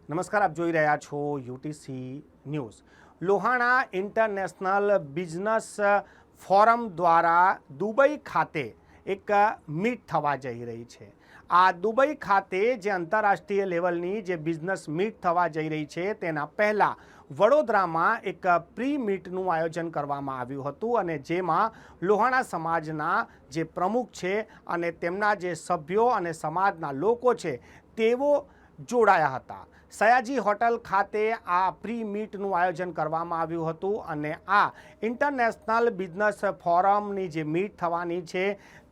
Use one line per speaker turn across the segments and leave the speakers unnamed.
નમસ્કાર, આપ જોઈ રહ્યા છો UTC news. Lohana international business forum દ્વારા દુબઈ ખાતે એક મીટ થવા જઈ રહી છે. આ દુબઈ ખાતે જે આંતરરાષ્ટ્રીય લેવલની જે બિઝનેસ મીટ થવા જઈ રહી છે તેના પહેલાં વડોદરામાં એક પ્રી મીટનું આયોજન કરવામાં આવ્યું હતું અને જેમાં લોહાણા સમાજના જે પ્રમુખ છે અને તેમના જે સભ્યો અને સમાજના લોકો છે તેઓ જોડાયા હતા. સયાજી હોટલ ખાતે આ પ્રી મીટનું આયોજન કરવામાં આવ્યું હતું અને આ ઇન્ટરનેશનલ બિઝનેસ ફોરમની જે મીટ થવાની છે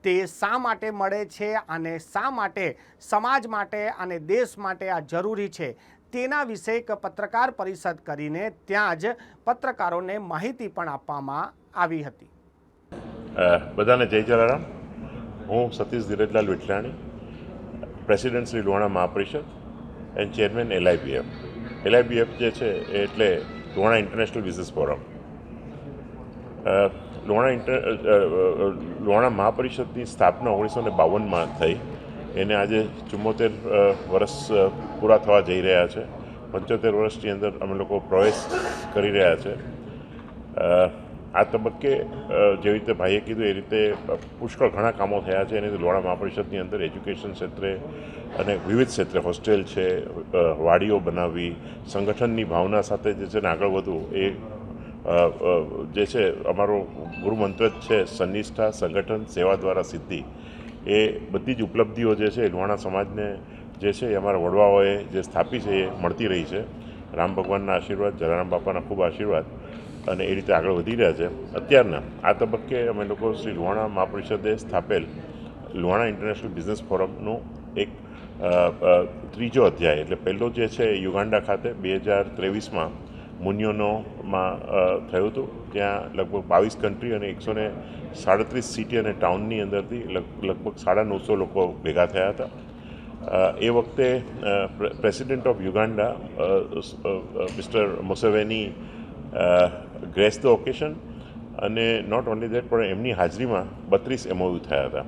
તે શા માટે મળે છે અને શા માટે સમાજ માટે અને દેશ માટે આ જરૂરી છે તેના વિશે એક પત્રકાર પરિષદ કરીને ત્યાં જ પત્રકારોને માહિતી પણ આપવામાં આવી હતી.
બધાને જય જલારામ. હું Satish Dhirajlal Vithlani, president Shri Lohana Mahaparishad and chairman LIBF. LIBF જે છે એટલે Lohana international business forum. Lohana મહાપરિષદની સ્થાપના 1952માં થઈ. એને આજે 74 વર્ષ પૂરા થવા જઈ રહ્યા છે. 75 વર્ષની અંદર અમે લોકો પ્રવેશ કરી રહ્યા છે. આ તબક્કે જેવી રીતે ભાઈએ કીધું એ રીતે પુષ્કળ ઘણા કામો થયા છે. એની લોહાણા મહાપરિષદની અંદર એજ્યુકેશન ક્ષેત્રે અને વિવિધ ક્ષેત્રે હોસ્ટેલ છે, વાડીઓ બનાવવી, સંગઠનની ભાવના સાથે જે છે ને આગળ વધવું, એ જે છે અમારો ગુરુમંત્ર જ છે સનિષ્ઠા, સંગઠન, સેવા દ્વારા સિદ્ધિ. એ બધી જ ઉપલબ્ધિઓ જે છે લોહાણા સમાજને જે છે એ અમારા વડવાઓએ જે સ્થાપી છે એ મળતી રહી છે. રામ ભગવાનના આશીર્વાદ, જલારામ બાપાના ખૂબ આશીર્વાદ, અને એ રીતે આગળ વધી રહ્યા છે. અત્યારના આ તબક્કે અમે લોકો શ્રી લોહાણા મહાપરિષદે સ્થાપેલ લોહાણા ઇન્ટરનેશનલ બિઝનેસ ફોરમનું એક ત્રીજો અધ્યાય, એટલે પહેલો જે છે યુગાન્ડા ખાતે 2023માં મુન્યોનોમાં થયું હતું. ત્યાં લગભગ 22 કન્ટ્રી અને 137 સિટી અને ટાઉનની અંદરથી લગભગ 950 લોકો ભેગા થયા હતા. એ વખતે president of Uganda mister Museveni grace the occasion, અને નોટ ઓનલી દેટ પણ એમની હાજરીમાં 32 MOU થયા હતા.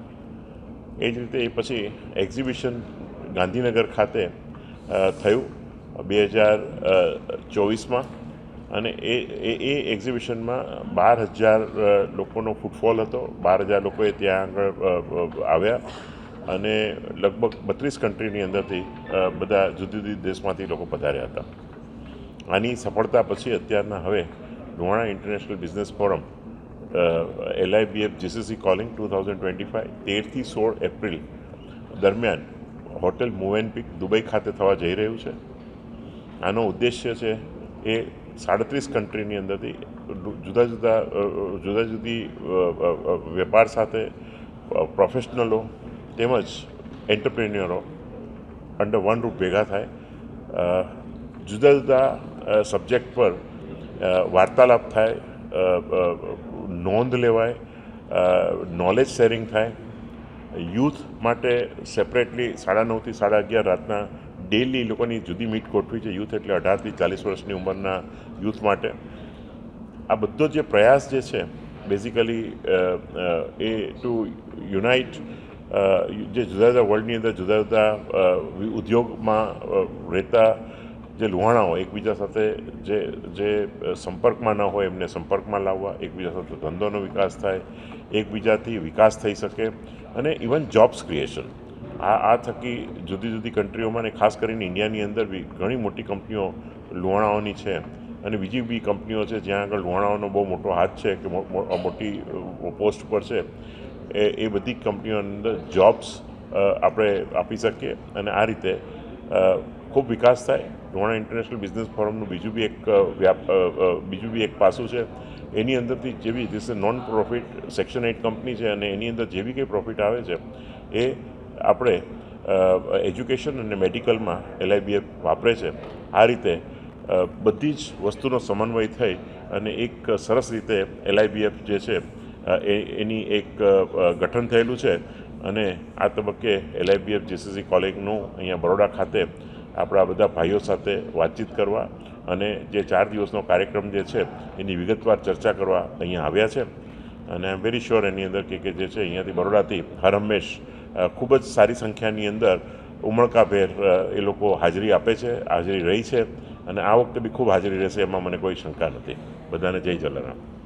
એ જ રીતે એ પછી એક્ઝિબિશન ગાંધીનગર ખાતે થયું 2024માં, અને એ એક્ઝિબિશનમાં 12,000 લોકોનો ફૂટફોલ હતો. 12,000 લોકોએ ત્યાં આગળ આવ્યા અને લગભગ 32 કન્ટ્રીની અંદરથી બધા જુદી જુદી દેશમાંથી લોકો પધાર્યા હતા. આની સફળતા પછી અત્યારના હવે Lohana international business forum LIBF GCC calling 2025 13થી 16 April દરમિયાન હોટેલ મોવેનપિક દુબઈ ખાતે થવા જઈ રહ્યું છે. આનો ઉદ્દેશ્ય છે એ 37 કન્ટ્રીની અંદરથી જુદા જુદી વેપાર સાથે પ્રોફેશનલો તેમજ એન્ટરપ્રેન્યોરો અંડર વન રૂપ ભેગા થાય, જુદા જુદા સબ્જેક્ટ પર વાર્તાલાપ થાય, નોંધ લેવાય, નોલેજ શેરિંગ થાય. યુથ માટે સેપરેટલી 9:30 થી 11:30 રાતના ડેલી લોકોની જુદી મીટ ગોઠવી છે. યુથ એટલે 18થી 40 વર્ષની ઉંમરના યુથ માટે. આ બધો જે પ્રયાસ જે છે બેઝિકલી એ ટુ યુનાઇટ જે જુદા જુદા વર્લ્ડની અંદર જુદા જુદા ઉદ્યોગમાં રહેતા જે લોહાણાઓ એકબીજા સાથે જે સંપર્કમાં ન હોય એમને સંપર્કમાં લાવવા, એકબીજા સાથે ધંધોનો વિકાસ થાય, એકબીજાથી વિકાસ થઈ શકે, અને ઇવન જોબ્સ ક્રિએશન. આ થકી જુદી જુદી કન્ટ્રીઓમાં અને ખાસ કરીને ઇન્ડિયાની અંદર બી ઘણી મોટી કંપનીઓ લોહાણાઓની છે, અને બીજી બી કંપનીઓ છે જ્યાં આગળ લોહાણાઓનો બહુ મોટો હાથ છે કે મોટી પોસ્ટ પર છે. એ બધી કંપનીઓની અંદર જોબ્સ આપણે આપી શકીએ અને આ રીતે ખૂબ વિકાસ થાય. લોહાણા ઇન્ટરનેશનલ બિઝનેસ ફોરમનું બીજું બી એક પાસું છે. એની અંદરથી જેવી this non profit section 8 company છે, અને એની અંદર જે બી કંઈ પ્રોફિટ આવે છે એ આપણે એજ્યુકેશન અને મેડિકલમાં LIBF વાપરે છે. આ રીતે બધી જ વસ્તુનો સમન્વય થઈ અને એક સરસ રીતે LIBF જે છે એની એક ગઠન થયેલું છે. અને આ તબક્કે LIBF GCC કોલિંગનું અહીંયા બરોડા ખાતે આપણા બધા ભાઈઓ સાથે વાતચીત કરવા અને જે 4 દિવસનો કાર્યક્રમ જે છે એની વિગતવાર ચર્ચા કરવા અહીંયા આવ્યા છે. અને આઈ એમ વેરી શ્યોર એની અંદર કે જે છે અહીંયાથી બરોડાથી હર હંમેશ ખૂબ જ સારી સંખ્યાની અંદર ઉમળકાભેર એ લોકો હાજરી આપે છે, હાજરી રહી છે અને આ વખતે બી ખૂબ હાજરી રહેશે એમાં મને કોઈ શંકા નથી. બધાને જય જલારામ.